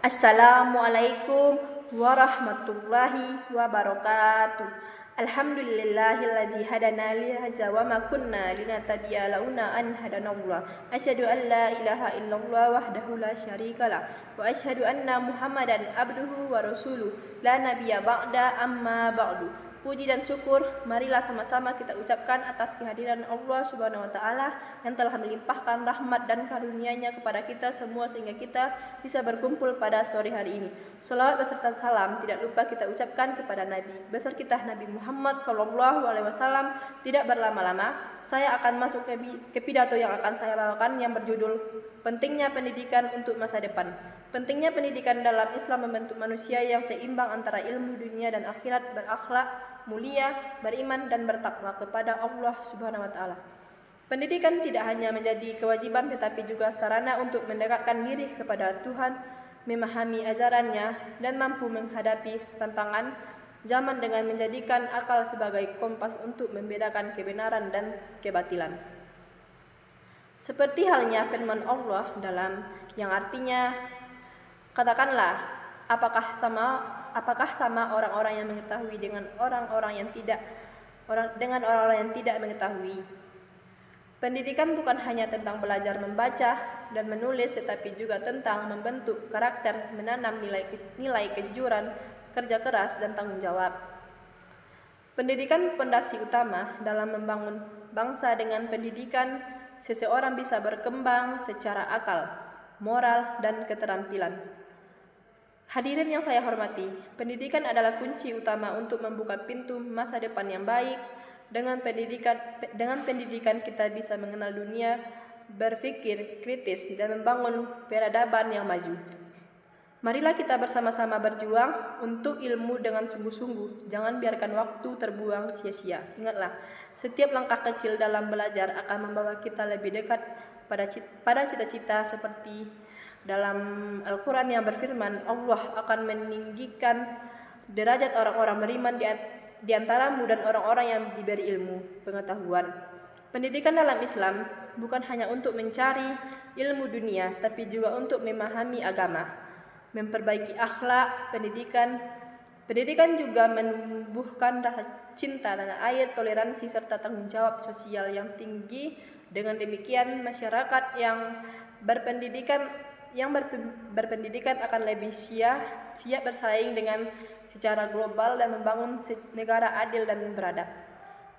Assalamualaikum warahmatullahi wabarakatuh. Alhamdulillahillazi hadana li hadza wa ma kunna linahtadiya laula an hadanallah. Asyhadu an la ilaha illallah wahdahu la syarikalah wa asyhadu anna Muhammadan abduhu wa rasuluh la nabiyya ba'da amma ba'du. Puji dan syukur marilah sama-sama kita ucapkan atas kehadiran Allah Subhanahu wa taala yang telah melimpahkan rahmat dan karunia-Nya kepada kita semua sehingga kita bisa berkumpul pada sore hari ini. Salawat beserta salam tidak lupa kita ucapkan kepada Nabi besar kita Nabi Muhammad sallallahu alaihi wasallam. Tidak berlama-lama, saya akan masuk ke pidato yang akan saya bawakan yang berjudul Pentingnya Pendidikan untuk Masa Depan. Pentingnya pendidikan dalam Islam membentuk manusia yang seimbang antara ilmu dunia dan akhirat, berakhlak mulia, beriman dan bertakwa kepada Allah Subhanahu wa taala. Pendidikan tidak hanya menjadi kewajiban tetapi juga sarana untuk mendekatkan diri kepada Tuhan, memahami ajarannya dan mampu menghadapi tantangan zaman dengan menjadikan akal sebagai kompas untuk membedakan kebenaran dan kebatilan. Seperti halnya firman Allah dalam yang artinya, katakanlah, apakah sama orang-orang yang mengetahui dengan orang-orang yang tidak mengetahui? Pendidikan bukan hanya tentang belajar membaca dan menulis, tetapi juga tentang membentuk karakter, menanam nilai kejujuran, kerja keras dan tanggung jawab. Pendidikan pondasi utama dalam membangun bangsa. Dengan pendidikan, seseorang bisa berkembang secara akal, moral dan keterampilan. Hadirin yang saya hormati, pendidikan adalah kunci utama untuk membuka pintu masa depan yang baik. Dengan pendidikan kita bisa mengenal dunia, berpikir kritis dan membangun peradaban yang maju. Marilah kita bersama-sama berjuang untuk ilmu dengan sungguh-sungguh. Jangan biarkan waktu terbuang sia-sia. Ingatlah, setiap langkah kecil dalam belajar akan membawa kita lebih dekat pada cita-cita. Seperti dalam Al-Quran yang berfirman, Allah akan meninggikan derajat orang-orang beriman di antaramu dan orang-orang yang diberi ilmu pengetahuan. Pendidikan dalam Islam bukan hanya untuk mencari ilmu dunia, tapi juga untuk memahami agama, memperbaiki akhlak. Pendidikan juga menumbuhkan rasa cinta tanah air, toleransi serta tanggung jawab sosial yang tinggi. Dengan demikian, masyarakat yang berpendidikan akan lebih siap bersaing dengan secara global dan membangun negara adil dan beradab.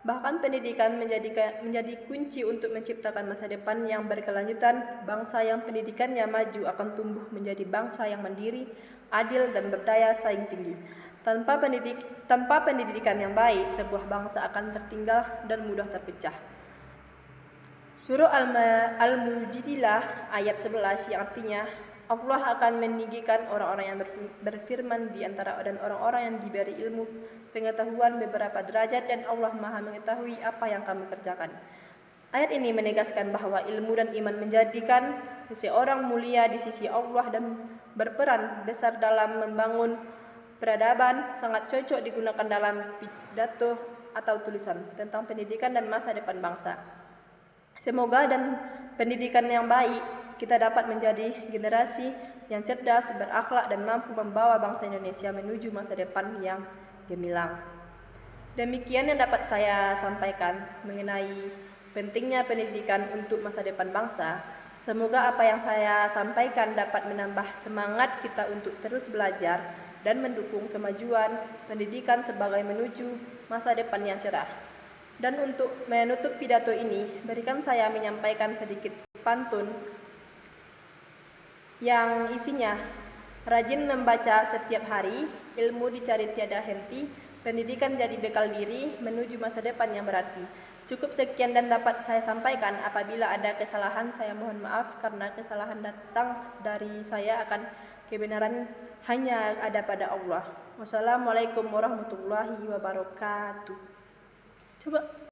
Bahkan pendidikan menjadi kunci untuk menciptakan masa depan yang berkelanjutan. Bangsa yang pendidikannya maju akan tumbuh menjadi bangsa yang mandiri, adil dan berdaya saing tinggi. Tanpa pendidikan yang baik, sebuah bangsa akan tertinggal dan mudah terpecah. Surah Al-Mujadilah ayat 11 yang artinya, Allah akan meninggikan orang-orang yang berfirman di antara dan orang-orang yang diberi ilmu pengetahuan beberapa derajat, dan Allah Maha mengetahui apa yang kamu kerjakan. Ayat ini menegaskan bahwa ilmu dan iman menjadikan seseorang mulia di sisi Allah dan berperan besar dalam membangun peradaban. Sangat cocok digunakan dalam pidato atau tulisan tentang pendidikan dan masa depan bangsa. Semoga dengan pendidikan yang baik kita dapat menjadi generasi yang cerdas, berakhlak dan mampu membawa bangsa Indonesia menuju masa depan yang gemilang. Demikian yang dapat saya sampaikan mengenai pentingnya pendidikan untuk masa depan bangsa. Semoga apa yang saya sampaikan dapat menambah semangat kita untuk terus belajar dan mendukung kemajuan pendidikan sebagai menuju masa depan yang cerah. Dan untuk menutup pidato ini, berikan saya menyampaikan sedikit pantun yang isinya, rajin membaca setiap hari, ilmu dicari tiada henti, pendidikan jadi bekal diri menuju masa depan yang berarti. Cukup sekian dan dapat saya sampaikan. Apabila ada kesalahan, saya mohon maaf karena kesalahan datang dari saya, akan kebenaran hanya ada pada Allah. Wassalamualaikum warahmatullahi wabarakatuh. Coba